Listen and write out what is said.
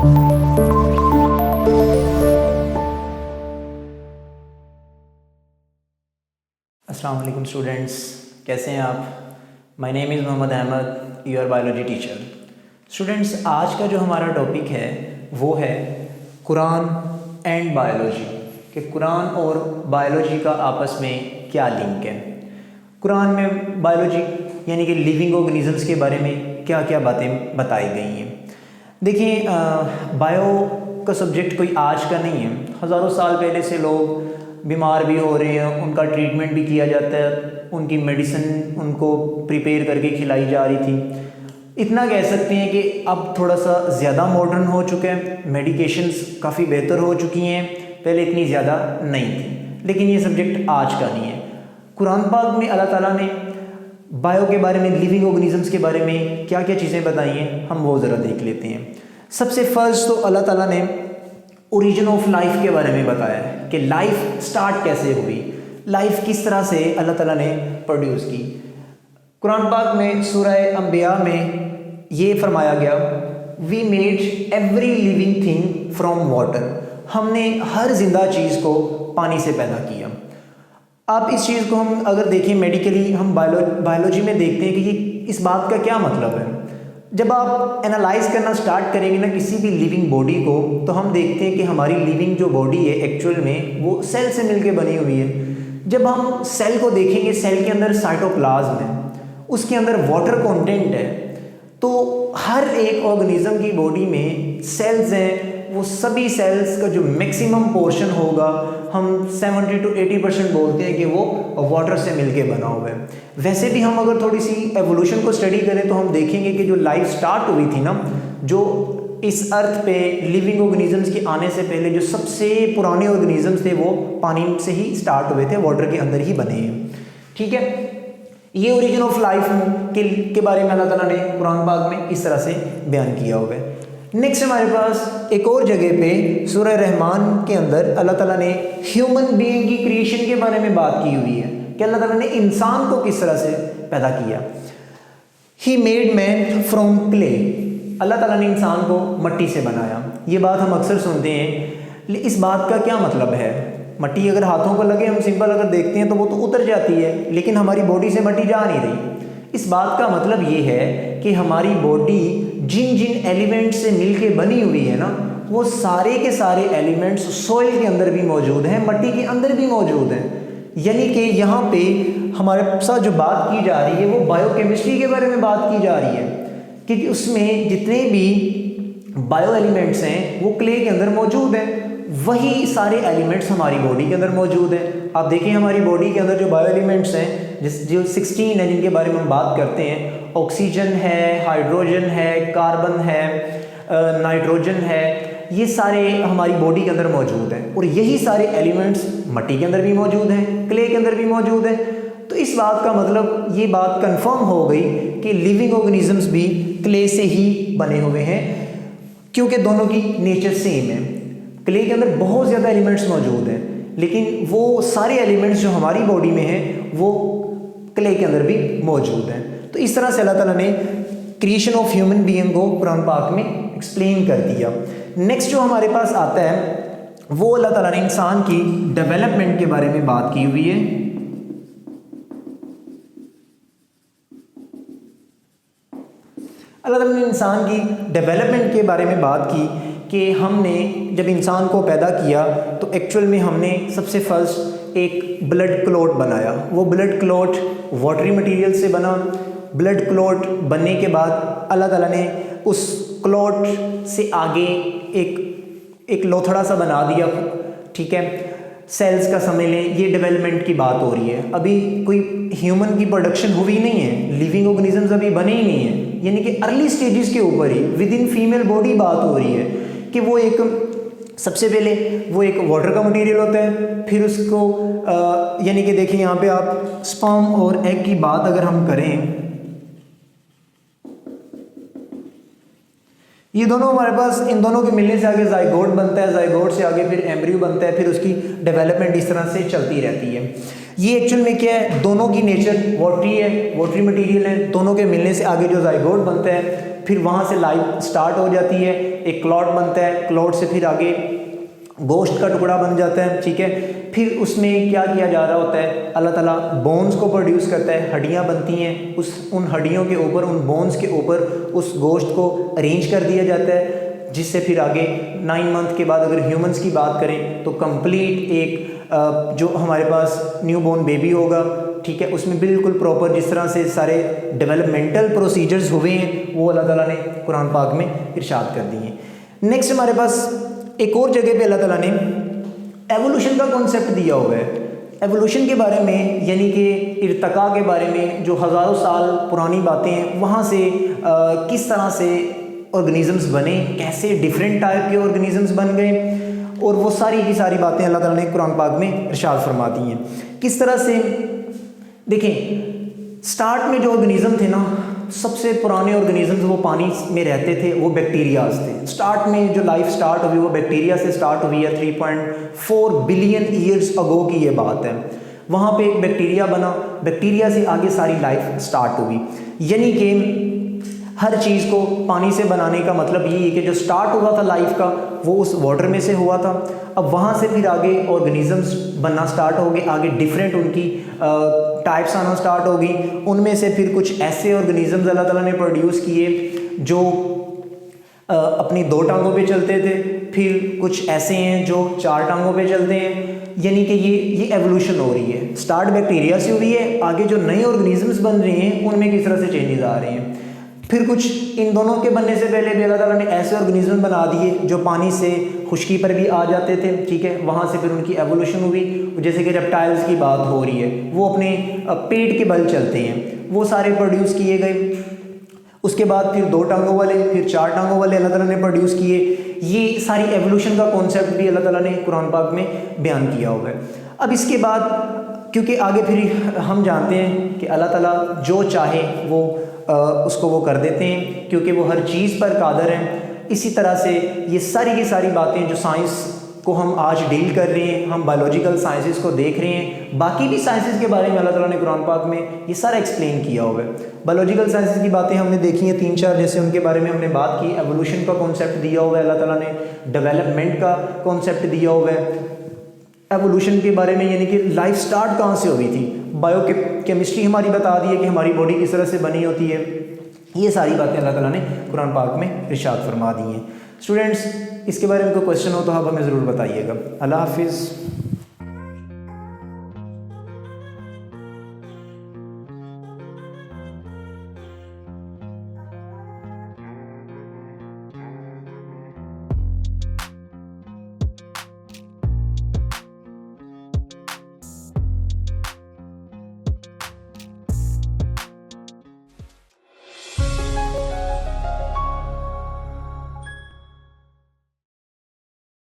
अस्सलाम वालेकुम स्टूडेंट्स, कैसे हैं आप? My name is Mohammad Ahmad, your biology teacher. Students, आज का जो हमारा टॉपिक है वो है कुरान एंड बायोलॉजी, कि कुरान और बायोलॉजी का आपस में क्या लिंक है। कुरान में बायोलॉजी यानी कि लिविंग ऑर्गेनिजम्स के बारे में क्या क्या बातें बताई गई हैं। देखिए, बायो का सब्जेक्ट कोई आज का नहीं है। हज़ारों साल पहले से लोग बीमार भी हो रहे हैं, उनका ट्रीटमेंट भी किया जाता है, उनकी मेडिसिन उनको प्रिपेयर करके खिलाई जा रही थी। इतना कह सकते हैं कि अब थोड़ा सा ज़्यादा मॉडर्न हो चुका है, मेडिकेशंस काफ़ी बेहतर हो चुकी हैं, पहले इतनी ज़्यादा नहीं थी। लेकिन ये सब्जेक्ट आज का नहीं है। कुरान पाक में अल्लाह ताला ने बायो के बारे में, लिविंग ऑर्गेनिजम्स के बारे में क्या क्या चीज़ें बताई हैं, हम वो ज़रा देख लेते हैं। सबसे फर्स्ट तो अल्लाह ताला ने ओरिजिन ऑफ लाइफ के बारे में बताया है कि लाइफ स्टार्ट कैसे हुई, लाइफ किस तरह से अल्लाह ताला ने प्रोड्यूस की। कुरान पाक में सूरह अंबिया में ये फरमाया गया, we made every living thing from water, हमने हर जिंदा चीज़ को पानी से पैदा किया। आप इस चीज़ को हम अगर देखें मेडिकली, हम बायोलॉजी में देखते हैं कि ये इस बात का क्या मतलब है। जब आप एनालाइज करना स्टार्ट करेंगे ना किसी भी लिविंग बॉडी को, तो हम देखते हैं कि हमारी लिविंग जो बॉडी है एक्चुअल में वो सेल से मिलके बनी हुई है। जब हम सेल को देखेंगे, सेल के अंदर साइटोप्लाज्म है, उसके अंदर वाटर कंटेंट है। तो हर एक ऑर्गेनिज्म की बॉडी में सेल्स हैं, वो सभी सेल्स का जो मैक्सिमम पोर्शन होगा, हम 70 to 80% बोलते हैं कि वो वाटर से मिलके बना हुआ है। वैसे भी हम अगर थोड़ी सी एवोल्यूशन को स्टडी करें तो हम देखेंगे कि जो लाइफ स्टार्ट हुई थी ना, जो इस अर्थ पे लिविंग ऑर्गेनिजम्स के आने से पहले जो सबसे पुराने ऑर्गेनिजम्स थे वो पानी से ही स्टार्ट हुए थे, वाटर के अंदर ही बने हैं। ठीक है, ये ओरिजिन ऑफ लाइफ के बारे में अल्लाह ताला ने कुरान पाक में इस तरह से बयान किया हुआ है। नेक्स्ट हमारे पास एक और जगह पे सूरह रहमान के अंदर अल्लाह ताला ने ह्यूमन बीइंग की क्रिएशन के बारे में बात की हुई है कि अल्लाह ताला ने इंसान को किस तरह से पैदा किया। He made man from clay, अल्लाह ताला ने इंसान को मट्टी से बनाया। ये बात हम अक्सर सुनते हैं, इस बात का क्या मतलब है? मट्टी अगर हाथों को लगे, हम सिंपल अगर देखते हैं तो वो तो उतर जाती है, लेकिन हमारी बॉडी से मट्टी जा नहीं रही। इस बात का मतलब ये है कि हमारी बॉडी जिन जिन एलिमेंट्स से मिलके बनी हुई है ना, वो सारे के सारे एलिमेंट्स सॉइल के अंदर भी मौजूद हैं, मट्टी के अंदर भी मौजूद हैं। यानी कि यहाँ पे हमारे साथ जो बात की जा रही है वो बायोकेमिस्ट्री के बारे में बात की जा रही है कि उसमें जितने भी बायो एलिमेंट्स हैं वो क्ले के अंदर मौजूद हैं। वही सारे एलिमेंट्स हमारी बॉडी के अंदर मौजूद हैं। आप देखिए हमारी बॉडी के अंदर जो बायो एलिमेंट्स हैं, जो 16 है जिनके बारे में हम बात करते हैं, ऑक्सीजन है, हाइड्रोजन है, कार्बन है, नाइट्रोजन है, ये सारे हमारी बॉडी के अंदर मौजूद हैं। और यही सारे एलिमेंट्स मट्टी के अंदर भी मौजूद हैं, क्ले के अंदर भी मौजूद हैं। तो इस बात का मतलब ये बात कंफर्म हो गई कि लिविंग ऑर्गेनिजम्स भी क्ले से ही बने हुए हैं, क्योंकि दोनों की नेचर सेम है। क्ले के अंदर बहुत ज़्यादा एलिमेंट्स मौजूद हैं, लेकिन वो सारे एलिमेंट्स जो हमारी बॉडी में हैं वो क्ले के अंदर भी मौजूद हैं। तो इस तरह से अल्लाह ताला ने क्रिएशन ऑफ ह्यूमन बीइंग को कुरान पाक में एक्सप्लेन कर दिया। नेक्स्ट जो हमारे पास आता है वो अल्लाह ताला ने इंसान की डेवलपमेंट के बारे में बात की हुई है। अल्लाह ताला ने इंसान की डेवलपमेंट के बारे में बात की कि हमने जब इंसान को पैदा किया तो एक्चुअल में हमने सबसे फर्स्ट एक ब्लड क्लॉट बनाया। वो ब्लड क्लॉट वाटरी मटेरियल से बना। ब्लड क्लॉट बनने के बाद अल्लाह ताला ने उस क्लॉट से आगे एक लोथड़ा सा बना दिया। ठीक है, सेल्स का समझ लें, ये डेवलपमेंट की बात हो रही है। अभी कोई ह्यूमन की प्रोडक्शन हुई नहीं है, लिविंग ऑर्गेनिजम्स अभी बने ही नहीं है, यानी कि अर्ली स्टेजेस के ऊपर ही विद इन फीमेल बॉडी बात हो रही है कि वो एक सबसे पहले वो एक वाटर का मटेरियल होता है, फिर उसको यानी कि देखिए यहाँ पे आप स्पर्म और एग की बात अगर हम करें, ये दोनों हमारे पास, इन दोनों के मिलने से आगे जाइगोट बनता है, जाइगोट से आगे फिर एम्ब्रियो बनता है, फिर उसकी डेवलपमेंट इस तरह से चलती रहती है। ये एक्चुअल में क्या है, दोनों की नेचर वाटरी है, वाटरी मटेरियल है, दोनों के मिलने से आगे जो जाइगोट बनता है, फिर वहाँ से लाइफ स्टार्ट हो जाती है। एक क्लॉट बनता है, क्लॉट से फिर आगे गोश्त का टुकड़ा बन जाता है, ठीक है। फिर उसमें क्या किया जा रहा होता है, अल्लाह ताला बोन्स को प्रोड्यूस करता है, हड्डियाँ बनती हैं, उन हड्डियों के ऊपर, उन बोन्स के ऊपर उस गोश्त को अरेंज कर दिया जाता है, जिससे फिर आगे 9 मंथ के बाद अगर ह्यूमंस की बात करें तो कंप्लीट एक जो हमारे पास न्यू बॉर्न बेबी होगा, ठीक है, उसमें बिल्कुल प्रॉपर जिस तरह से सारे डेवलपमेंटल प्रोसीजर्स हुए हैं वो अल्लाह ताला ने कुरान पाक में इरशाद कर दिए हैं। नेक्स्ट हमारे पास एक और जगह पे अल्लाह ताला ने एवोल्यूशन का कॉन्सेप्ट दिया हुआ है। एवोल्यूशन के बारे में यानी कि इर्तिका के बारे में, जो हज़ारों साल पुरानी बातें हैं, वहाँ से किस तरह से ऑर्गेनिजम्स बने, कैसे डिफरेंट टाइप के ऑर्गेनिजम्स बन गए, और वो सारी की सारी बातें अल्लाह ताला ने कुरान पाक में इरशाद फरमा दी हैं। किस तरह से देखें, स्टार्ट में जो ऑर्गेनिज्म थे ना, सबसे पुराने ऑर्गेनिजम्स वो पानी में रहते थे, वो बैक्टीरियाज थे। स्टार्ट में जो लाइफ स्टार्ट हुई वो बैक्टीरिया से स्टार्ट हुई है। 3.4 बिलियन ईयर्स अगो की ये बात है। वहाँ पे एक बैक्टीरिया बना, बैक्टीरिया से आगे सारी लाइफ स्टार्ट हुई। यानी कि हर चीज़ को पानी से बनाने का मतलब यही है कि जो स्टार्ट हुआ था लाइफ का वो उस वाटर में से हुआ था। अब वहाँ से फिर आगे ऑर्गेनिजम्स बनना स्टार्ट हो गए, आगे डिफरेंट उनकी टाइप्स आना स्टार्ट होगी। उनमें से फिर कुछ ऐसे ऑर्गेनिजम्स अल्लाह ताला ने प्रोड्यूस किए जो अपनी 2 टांगों पे चलते थे, फिर कुछ ऐसे हैं जो 4 टांगों पे चलते हैं। यानी कि ये एवोल्यूशन हो रही है। स्टार्ट बैक्टीरिया से हुई है, आगे जो नए ऑर्गेनिजम्स बन रहे हैं उनमें किस तरह से चेंजेस आ रहे हैं। फिर कुछ इन दोनों के बनने से पहले भी अल्लाह ताला ने ऐसे ऑर्गेनिज्म बना दिए जो पानी से खुश्की पर भी आ जाते थे, ठीक है। वहाँ से फिर उनकी एवोल्यूशन हुई। जैसे कि रेप्टाइल्स की बात हो रही है, वो अपने पेट के बल चलते हैं, वो सारे प्रोड्यूस किए गए। उसके बाद फिर 2 टांगों वाले, फिर 4 टांगों वाले अल्लाह ताला ने प्रोड्यूस किए। ये सारी एवोल्यूशन का कॉन्सेप्ट भी अल्लाह ताला ने कुरान पाक में बयान किया हुआ है। अब इसके बाद क्योंकि आगे फिर हम जानते हैं कि अल्लाह ताला जो चाहे वो उसको वो कर देते हैं, क्योंकि वो हर चीज़ पर कादर हैं। इसी तरह से ये सारी की सारी बातें जो साइंस को हम आज डील कर रहे हैं, हम बायोलॉजिकल साइंसेस को देख रहे हैं, बाकी भी साइंसेस के बारे में अल्लाह ताला ने कुरान पाक में ये सारा एक्सप्लेन किया हुआ है। बायोलॉजिकल साइंसेस की बातें हमने देखी हैं 3-4, जैसे उनके बारे में हमने बात की। एवोल्यूशन का कॉन्सेप्ट दिया हुआ है अल्लाह ताला ने, डेवलपमेंट का कॉन्सेप्ट दिया हुआ है। एवोल्यूशन के बारे में यानी कि लाइफ स्टार्ट कहाँ से हुई थी, बायोकेमिस्ट्री हमारी बता दी है कि हमारी बॉडी किस तरह से बनी होती है। ये सारी बातें अल्लाह ताला ने कुरान पाक में इरशाद फरमा दी हैं। स्टूडेंट्स, इसके बारे में कोई क्वेश्चन हो तो आप हमें ज़रूर बताइएगा। अल्लाह हाफिज़।